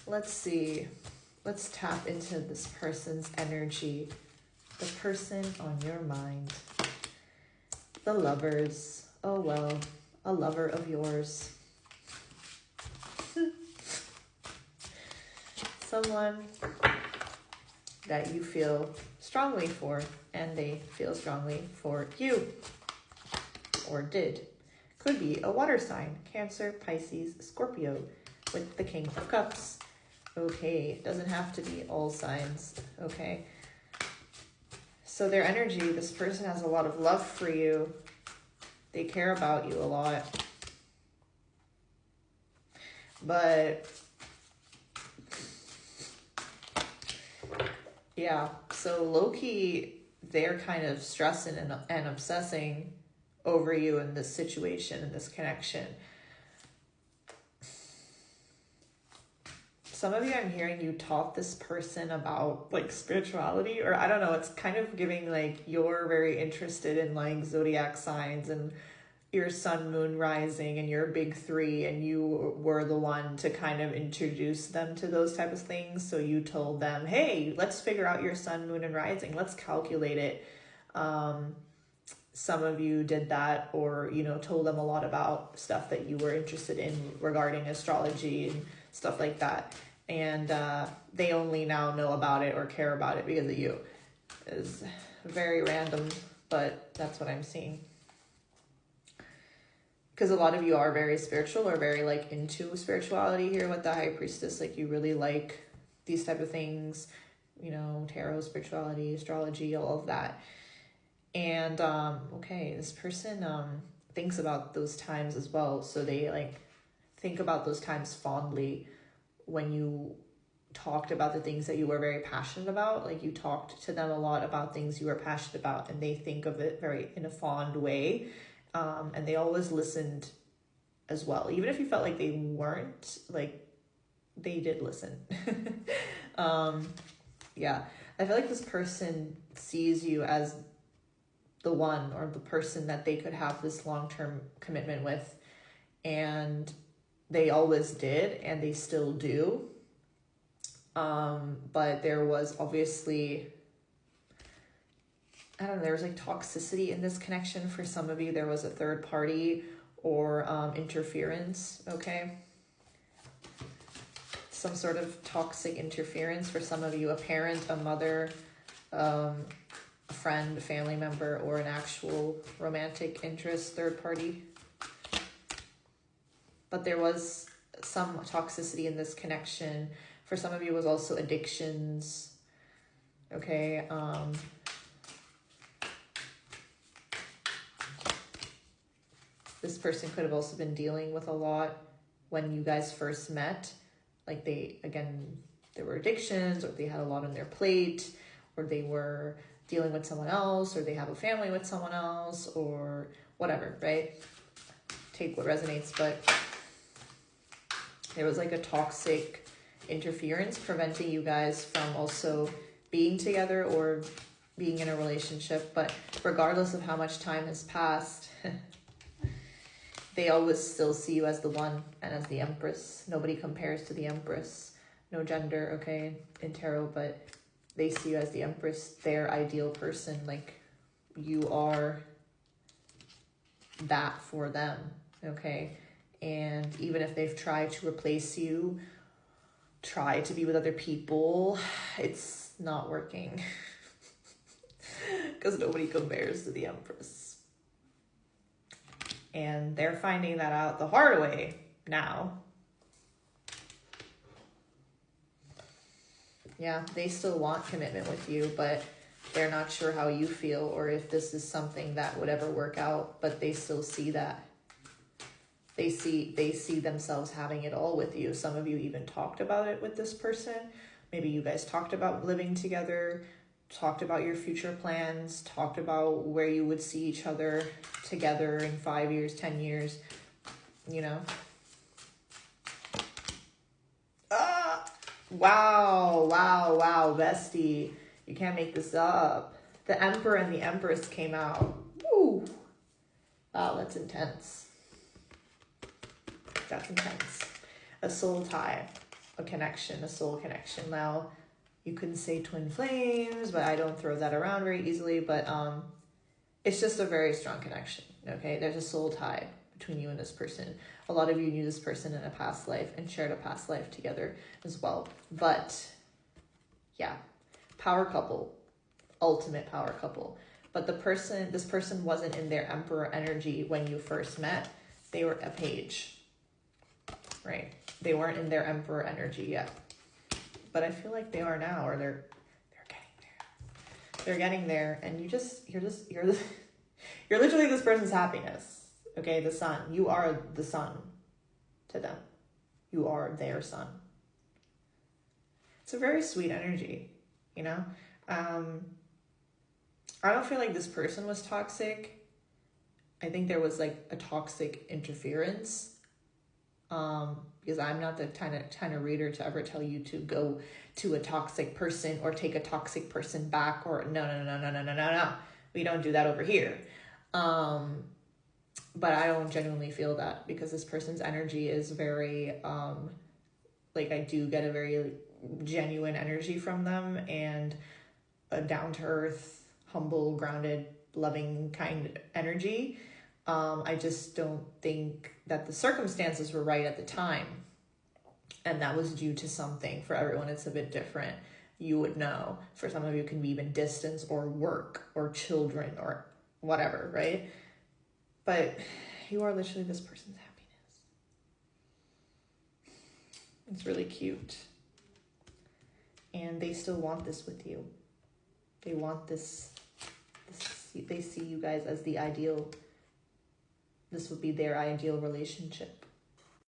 let's see. Let's tap into this person's energy. The person on your mind. The Lovers. Oh, well, a lover of yours. Someone that you feel strongly for, and they feel strongly for you, or did. Could be a water sign, Cancer, Pisces, Scorpio, with the King of Cups. Okay, doesn't have to be all signs, okay? So their energy, this person has a lot of love for you. They care about you a lot. But yeah, so low-key, they're kind of stressing and obsessing over you in this situation, in this connection. Some of you, I'm hearing you taught this person about like spirituality, or I don't know, it's kind of giving like you're very interested in like zodiac signs and your sun, moon, rising, and your big three, and you were the one to kind of introduce them to those type of things. So you told them, hey, let's figure out your sun, moon, and rising. Let's calculate it. Some of you did that, or, you know, told them a lot about stuff that you were interested in regarding astrology and stuff like that. And they only now know about it or care about it because of you. It's very random, but that's what I'm seeing. Because a lot of you are very spiritual or very like into spirituality here with the High Priestess. Like you really like these type of things, you know, tarot, spirituality, astrology, all of that. And okay, this person thinks about those times as well. So they like think about those times fondly when you talked about the things that you were very passionate about. Like you talked to them a lot about things you were passionate about, and they think of it very in a fond way. And they always listened as well. Even if you felt like they weren't, like they did listen. Yeah, I feel like this person sees you as the one or the person that they could have this long-term commitment with, and they always did, and they still do. But there was obviously, I don't know, there was like toxicity in this connection. For some of you, there was a third party or interference, okay? Some sort of toxic interference. For some of you, a parent, a mother, a friend, a family member, or an actual romantic interest, third party. But there was some toxicity in this connection. For some of you, it was also addictions, okay? This person could have also been dealing with a lot when you guys first met. Like there were addictions, or they had a lot on their plate, or they were dealing with someone else, or they have a family with someone else, or whatever, right? Take what resonates, but there was like a toxic interference preventing you guys from also being together or being in a relationship. But regardless of how much time has passed, they always still see you as the one and as the Empress. Nobody compares to the Empress. No gender, okay, in tarot, but they see you as the Empress, their ideal person. Like you are that for them, okay? And even if they've tried to replace you, try to be with other people, it's not working. Because nobody compares to the Empress. And they're finding that out the hard way now. Yeah, they still want commitment with you, but they're not sure how you feel or if this is something that would ever work out, but they still see that. They see themselves having it all with you. Some of you even talked about it with this person. Maybe you guys talked about living together, talked about your future plans, talked about where you would see each other together in 5 years, 10 years, you know. Wow, bestie. You can't make this up. The Emperor and the Empress came out. Woo! Wow, that's intense. That's intense. A soul tie. a connection, a soul connection. Now, you couldn't say twin flames, but I don't throw that around very easily. But it's just a very strong connection, okay? There's a soul tie between you and this person. A lot of you knew this person in a past life and shared a past life together as well. But yeah, power couple, ultimate power couple. But this person wasn't in their emperor energy when you first met. They were a page, right? They weren't in their emperor energy yet. But I feel like they are now, or they're getting there. They're getting there, and you're literally this person's happiness. Okay, the sun. You are the sun to them. You are their sun. It's a very sweet energy, you know? I don't feel like this person was toxic. I think there was like a toxic interference. Because I'm not the kind of reader to ever tell you to go to a toxic person or take a toxic person back, or no. We don't do that over here. But I don't genuinely feel that, because this person's energy is very, like, I do get a very genuine energy from them, and a down-to-earth, humble, grounded, loving, kind energy. I just don't think that the circumstances were right at the time. And that was due to something. For everyone, it's a bit different. You would know. For some of you, it can be even distance or work or children or whatever, right? But you are literally this person's happiness. It's really cute. And they still want this with you. They want this. They see you guys as the ideal. This would be their ideal relationship.